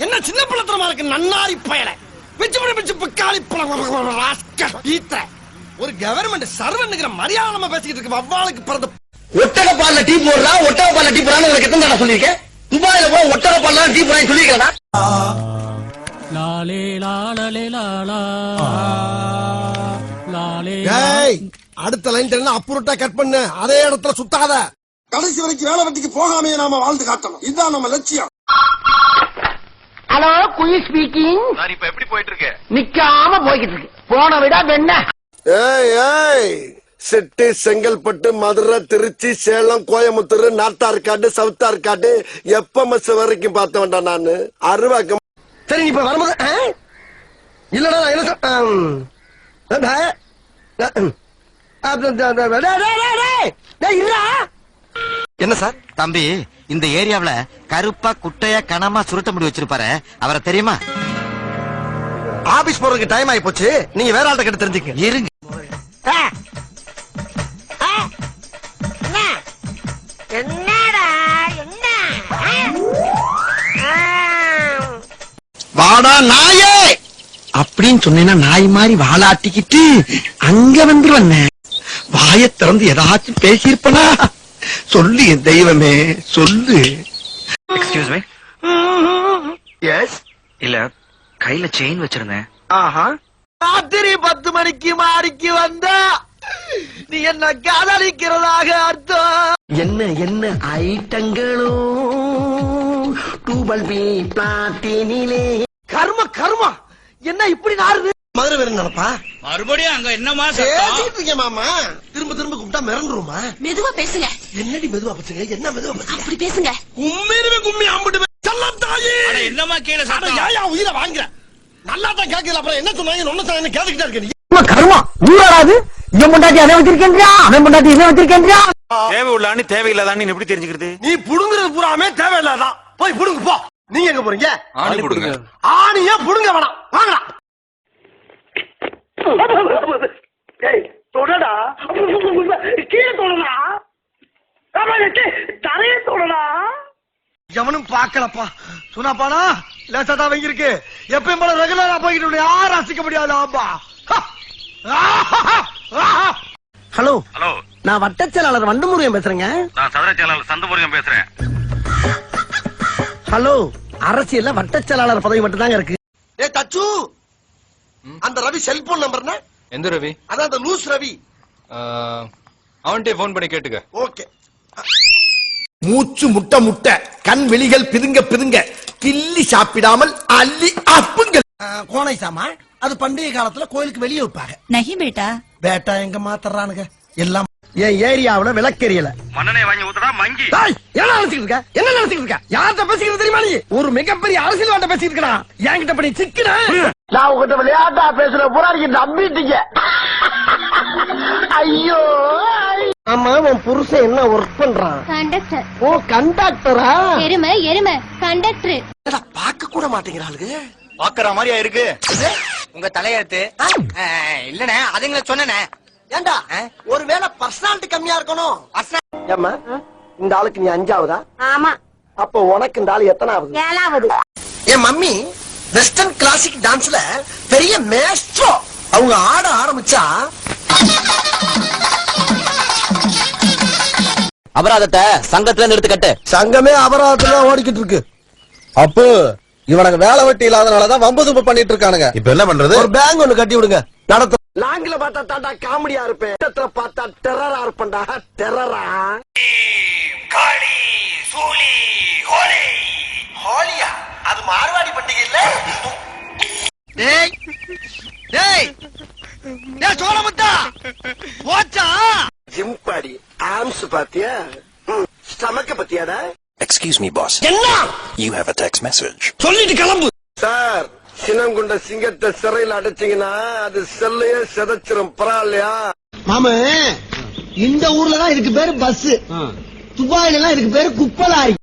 என்ன சின்ன பிள்ளைத்தனமா இருக்கு நன்னாரி பயல பிச்சு பிக்காளி ஒரு கவர்மெண்ட் சர்வன்ட்ங்கிற மரியாதை நம்ம பேசிக்கிட்டு இருக்கு வவ்வாலுக்கு பிறந்த ஒட்டக பால்ல டீ போடுறா ஒட்டக பால்ல டீ போடான்னு உங்களுக்கு எத்தனை தடவை சொல்லியிருக்கேன் துபாயில போய் ஒட்டக பால்ல டீ போடான்னு சொல்லியிருக்கா லாலே லாலே லாலா லாலே அடுத்த லைன் தெரிஞ்சா அப்புறட்டா கட் பண்ணு அதே இடத்துல சுத்தாத கடைசி வரைக்கும் வேலை வெட்டிக்கு போகாமே நாம வாழ்ந்து காட்டணும் இதுதான் நம்ம லட்சியம். Hello queen speaking. நான் இப்ப எப்படி போயிட்டு இருக்கேன்? நிக்காம போய்கிட்டு இருக்கு. போன விட வெண்ண. செட்டு செங்கல்பட்டு மதுரை திருச்சி சேலம் கோயம்புத்தூர் நார்த்தார்காடு சவுத்தார்காடு எப்பமஸ் வரைக்கும் பார்த்த வேண்டாம் நானு அருவாக்கம். சரி இப்ப வரும்போது இல்லடா என்ன சார் தம்பி இந்த ஏரியாவுல கருப்பா குட்டையா கனமா சுருட்ட முடி வச்சிருப்பாரு அவரை தெரியுமா? ஆபீஸ் போறதுக்கு டைம் ஆயி போச்சு. நீங்க வேற ஆள்கிட்ட கிட்ட தெரிஞ்சுக்க. இருங்க. என்னடா என்ன வாடா நாயே அப்படின்னு சொன்னேன்னா நாய் மாதிரி வாலாட்டிக்கிட்டு அங்க வந்துருவண்ண. வாயை திறந்து ஏதாச்சும் பேசியிருப்பனா? சொல்லு என் தெய்வமே சொல்லு. Excuse me. எஸ். இல்ல கையில செயின் வச்சிருந்தேன். ஆஹா. ராத்திரி 10 மணிக்கு மாறிக்கு வந்தா நீ என்ன காதலிக்கிறதாக அர்த்தம். என்ன என்ன ஐட்டங்களோ டூபல் பி பிளாட்டினிலே. கர்ம கர்மா என்ன இப்படி நாருது? மதுரை வேற நினைப்பா மறுபடியும் அங்க என்னமா பேசிட்டு இருக்கேன் மாமா திரும்ப திரும்ப கூப்பிட்டா மிரண்டுருமா? மெதுவா பேசுங்க. என்னடி மெதுவா பேசுங்க என்ன மெதுவா பேசுங்க அப்படி பேசுங்க. உண்மையிலுமே கும்மி அம்பிட்டு செல்லத்தாயி என்னமா கீழே சாப்பிட ஏயா உயிரை வாங்குற நல்லா தான் கேட்கல அப்புறம் என்ன சொன்னாங்க ஒன்னு சொன்னாங்க கேட்டுக்கிட்டே இருக்க நீ. கர்மா ஊராடாது. இவன் பொண்டாட்டி அதை வச்சிருக்கேன்றியா அவன் பொண்டாட்டி இதை வச்சிருக்கேன்றியா? தேவை உள்ளான்னு தேவையில்லாதான்னு எப்படி தெரிஞ்சுக்கிறது? நீ புடுங்குறது பூராமே தேவையில்லாதான் போய் புடுங்க போ. நீங்க எங்க போறீங்க? ஆணி புடுங்க. ஆணியா புடுங்க வேணாம் வாங்கடா. தொடடா கீழே தொடடா தரைய தொடடா. எவனும் பாக்கலப்பா சொன்னாப்பானா லேசாதான் வாங்கிருக்கு. எப்பயும் போல ரெகுலரா போய்கிட்டு யாரும் ரசிக்க முடியாது. ஆமா. ஹலோ ஹலோ, நான் வட்டச்செயலாளர் வண்டமுருகன் பேசுறேங்க. நான் சதுர செயலாளர் சந்தமுருகன் பேசுறேன். ஹலோ அரசியல்ல வட்டச்செயலாளர் பதவி மட்டும் தாங்க இருக்கு. ஏ தச்சு அந்த ரவி செல்போன் நம்பர் என்ன? எந்த ரவி? அதான் அந்த லூஸ் ரவி. அவன்கிட்ட போன் பண்ணி கேட்டுக்க. ஓகே. மூச்சு முட்டை முட்டை கண் வெளிகள் பிதுங்க பிதுங்க கிள்ளி சாப்பிடாமல் அள்ளி அப்புங்க. கோனை சாமா அது பண்டிகை காலத்துல கோயிலுக்கு வெளியே வைப்பாங்க. நஹி பேட்டா. பேட்டா எங்க மாத்தறானுங்க எல்லாம். என் ஏரியாவுல விளக்கெரியல மண்ணனை வாங்கி ஊத்துறா மங்கி. என்ன நினைச்சிட்டு இருக்க? என்ன நினைச்சிட்டு இருக்க? யார்கிட்ட பேசிக்கிறது தெரியுமா? நீ ஒரு மிகப்பெரிய அரசியல்வாட்ட பேசிட்டு இருக்கா. என்கிட்ட பண்ணி சிக்கின. நான் உங்ககிட்ட விளையாட்டா பேசுற புறாரிக்கு நம்பிட்டீங்க. ஐயோ ஆமா உன் புருஷன் என்ன ஒர்க் பண்றான்? கண்டக்டர். ஓ கண்டக்டரா? எருமை எருமை கண்டக்டர். பாக்க கூட மாட்டேங்கிறாளுங்க. பாக்குற மாதிரியா இருக்கு உங்க தலையெழுத்து இல்லனே அதுங்கள சொன்னனே. ஏண்டா ஒருவேளை பர்சனாலிட்டி கம்மியா இருக்கணும். ஏம்மா இந்த ஆளுக்கு நீ 5ஆவதா? ஆமா. அப்போ உனக்கு இந்த ஆளு எத்தனாவது? 7வது. என் மம்மி வெஸ்டர்ன் கிளாசிக் டான்ஸ்ல பெரிய மேஸ்ட்ரோ. அவங்க ஆட ஆரம்பிச்சா அபராதத்தை சங்கத்துல இருந்து எடுத்து கட்டு. சங்கமே அபராதத்துல ஓடிக்கிட்டு இருக்கு. அப்போ இவனுக்கு வேலை வெட்டி இல்லாதனாலதான் வம்பு தும்பு பண்ணிட்டு இருக்கானுங்க. இப்ப என்ன பண்றது? ஒரு பேங்க் ஒண்ணு கட்டி விடுங்க. நடத்த லாங்கில பார்த்தா தாண்டா காமெடியா இருப்பேன். பார்த்தா டெரரா இருப்பேன்டா. டெரரா காளி சூலி ஹோலி ஹோலியா அது மார்வாடி பண்டிகை இல்ல. டேய் டேய் டேய் சோழமுத்தா போச்சா ஜிம்பாடி ஆம்ஸ் பாத்தியா ஸ்டமக்க பத்தியாடா. Excuse me, boss. என்ன? You have a text message. சொல்லிட்டு கிளம்பு. சார் சினங்குண்ட சிங்கத்தை சிறையில் அடைச்சீங்கன்னா அது செல்லையே செதச்சிரும். பரவாயில்லையா மாம? இந்த ஊர்ல தான் இதுக்கு பேரு பஸ். துபாயில எல்லாம் இதுக்கு பேரு குப்பலாரி.